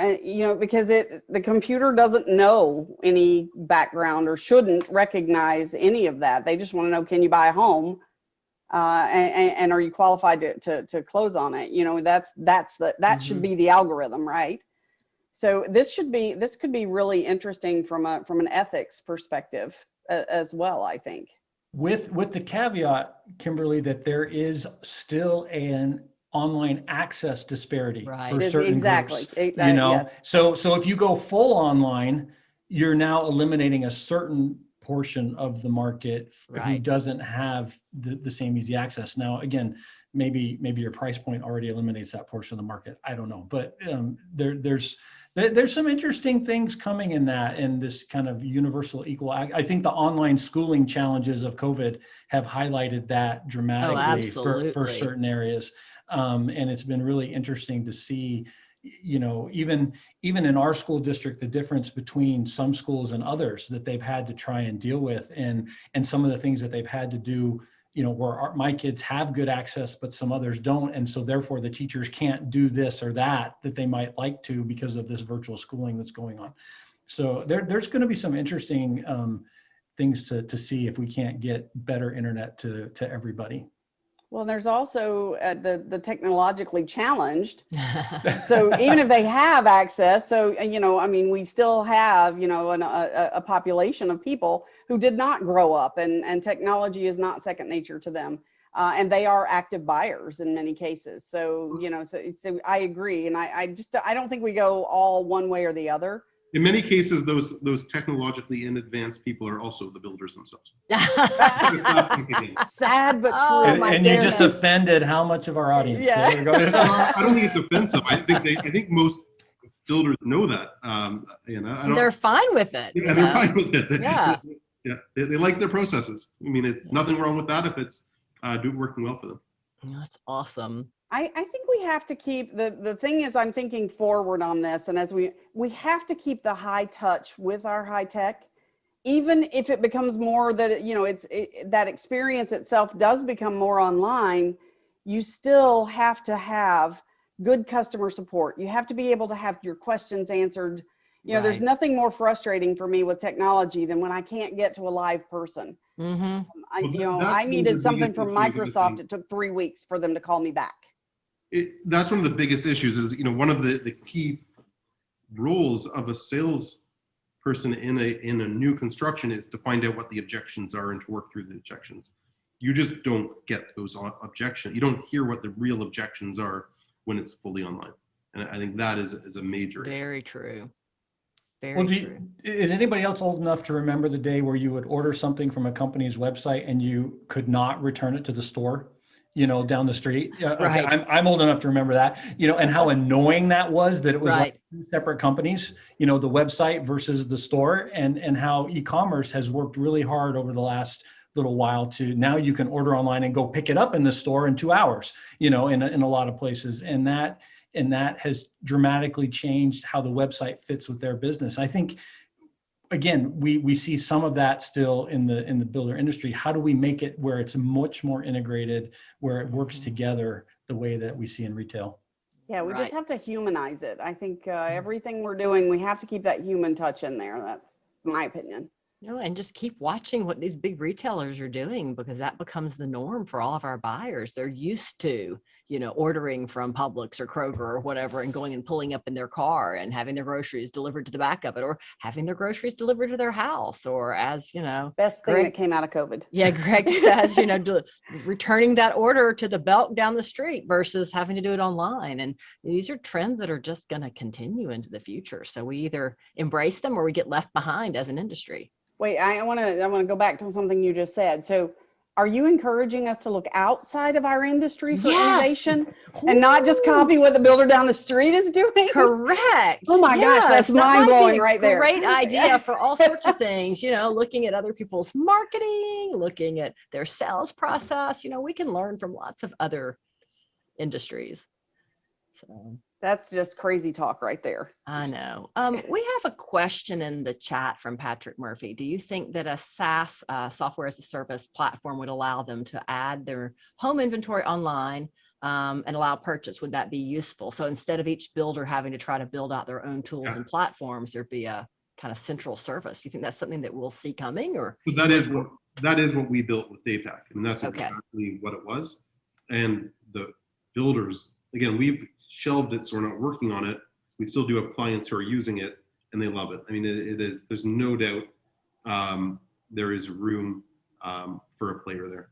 because the computer doesn't know any background or shouldn't recognize any of that. They just want to know, can you buy a home? And are you qualified to close on it? That should be the algorithm, right? So this could be really interesting from an ethics perspective as well, I think. With the caveat, Kimberly, that there is still an online access disparity for certain groups. Yes. So if you go full online, you're now eliminating a certain portion of the market who doesn't have the same easy access. Now, again, maybe your price point already eliminates that portion of the market. I don't know, but there's some interesting things coming in this kind of universal equal. I think the online schooling challenges of COVID have highlighted that dramatically for certain areas. And it's been really interesting to see, even in our school district, the difference between some schools and others that they've had to try and deal with, and some of the things that they've had to do, where my kids have good access, but some others don't. And so therefore the teachers can't do this or that they might like to because of this virtual schooling that's going on. So there's going to be some interesting things to see if we can't get better internet to everybody. Well, there's also the technologically challenged. So even if they have access, we still have, a population of people who did not grow up and technology is not second nature to them. And they are active buyers in many cases. So, so I agree. And I don't think we go all one way or the other. in many cases, those technologically advanced people are also the builders themselves. Sad but true. Oh, And, my and you just goodness. offended how much of our audience? Yeah. There we go. I don't think it's offensive. I think most builders know that. They're fine with it. Yeah, they're fine with it. Yeah. Yeah, they like their processes. I mean, it's nothing wrong with that if it's working well for them. That's awesome. I think we have to keep the thing is I'm thinking forward on this, and as we have to keep the high touch with our high tech, even if it becomes more that that experience itself does become more online. You still have to have good customer support. You have to be able to have your questions answered. There's Right. nothing more frustrating for me with technology than when I can't get to a live person. Mm-hmm. I Well, that's one of needed the something biggest from issues with Microsoft. the- It took 3 weeks for them to call me back. That's one of the biggest issues is, one of the key roles of a sales person in a new construction is to find out what the objections are and to work through the objections. You just don't get those objections. You don't hear what the real objections are when it's fully online. And I think that is a major issue. Very true. Very Well, true. is anybody else old enough to remember the day where you would order something from a company's website and you could not return it to the store, down the street? Okay, Right. I'm old enough to remember that, and how annoying that was, that it was Right. like two separate companies, the website versus the store, and how e-commerce has worked really hard over the last little while to now you can order online and go pick it up in the store in 2 hours, in a lot of places. And that has dramatically changed how the website fits with their business. I think, again, we see some of that still in the builder industry. How do we make it where it's much more integrated, where it works together the way that we see in retail? Yeah, we Right. just have to humanize it. I think everything we're doing, we have to keep that human touch in there. That's my opinion. And just keep watching what these big retailers are doing, because that becomes the norm for all of our buyers. They're used to, ordering from Publix or Kroger or whatever and going and pulling up in their car and having their groceries delivered to the back of it, or having their groceries delivered to their house, or as, Best thing Greg- that came out of COVID. Yeah, Greg says, returning that order to the belt down the street versus having to do it online. And these are trends that are just going to continue into the future. So we either embrace them or we get left behind as an industry. Wait, I want to go back to something you just said. So are you encouraging us to look outside of our industry for innovation and not just copy what the builder down the street is doing? Correct. Oh my gosh, that's That might mind-blowing be a right there. Great idea for all sorts of things, looking at other people's marketing, looking at their sales process. We can learn from lots of other industries. So That's just crazy talk right there. I know. We have a question in the chat from Patrick Murphy. Do you think that a SaaS, software as a service platform, would allow them to add their home inventory online and allow purchase? Would that be useful? So instead of each builder having to try to build out their own tools and platforms, there'd be a kind of central service. Do you think that's something that we'll see coming? Or So that is what we built with Daypack, and that's exactly what it was. And the builders, again, we've shelved it, so we're not working on it. We still do have clients who are using it, and they love it. I mean, it is. There's no doubt there is room for a player there.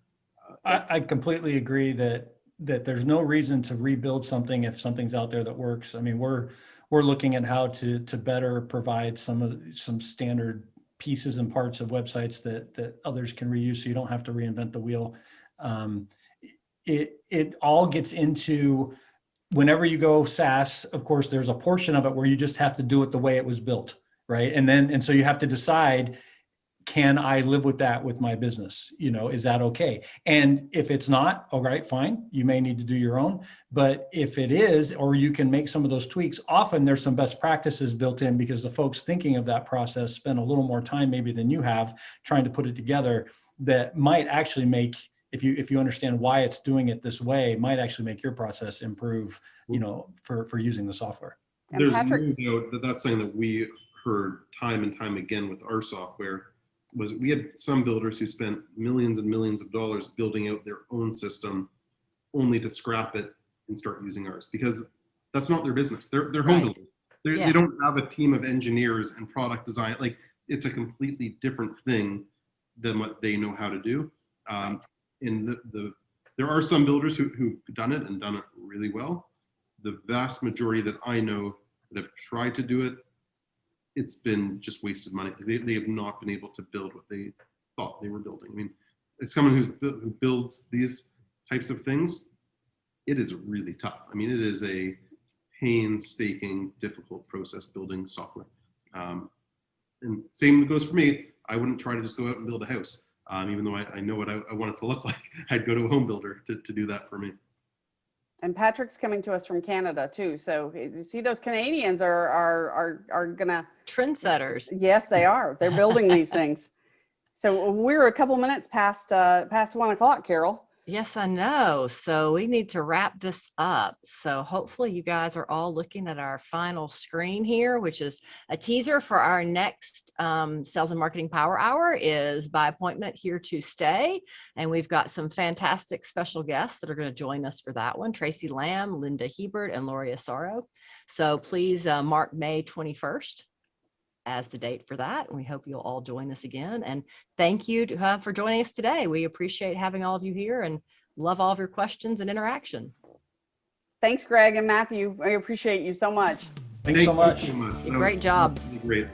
I completely agree that there's no reason to rebuild something if something's out there that works. I mean, we're looking at how to better provide some standard pieces and parts of websites that others can reuse, so you don't have to reinvent the wheel. It all gets into, whenever you go SaaS, of course, there's a portion of it where you just have to do it the way it was built, right? And so you have to decide, can I live with that with my business? Is that okay? And if it's not, all right, fine, you may need to do your own. But if it is, or you can make some of those tweaks, often there's some best practices built in, because the folks thinking of that process spend a little more time maybe than you have trying to put it together, that might actually make, if you understand why it's doing it this way, might actually make your process improve, for using the software. And There's Patrick's- no doubt that that's something that we heard time and time again with our software. Was we had some builders who spent millions and millions of dollars building out their own system, only to scrap it and start using ours, because that's not their business. They're home builders. They don't have a team of engineers and product design. Like, it's a completely different thing than what they know how to do. There are some builders who've done it and done it really well. The vast majority that I know that have tried to do it, it's been just wasted money. They have not been able to build what they thought they were building. I mean, as someone who builds these types of things, it is really tough. I mean, it is a painstaking, difficult process building software. And same goes for me. I wouldn't try to just go out and build a house. Even though I know what I want it to look like, I'd go to a home builder to do that for me. And Patrick's coming to us from Canada too. So you see, those Canadians are gonna Trendsetters. Yes, they are. They're building these things. So we're a couple minutes past 1 o'clock, Carol. Yes, I know. So we need to wrap this up. So hopefully you guys are all looking at our final screen here, which is a teaser for our next Sales and Marketing Power Hour is by appointment, here to stay. And we've got some fantastic special guests that are going to join us for that one. Tracy Lamb, Linda Hebert, and Lori Asaro. So please mark May 21st. As the date for that. And we hope you'll all join us again. And thank you for joining us today. We appreciate having all of you here and love all of your questions and interaction. Thanks, Greg and Matthew. I appreciate you so much. Thanks so much. Great job. Great.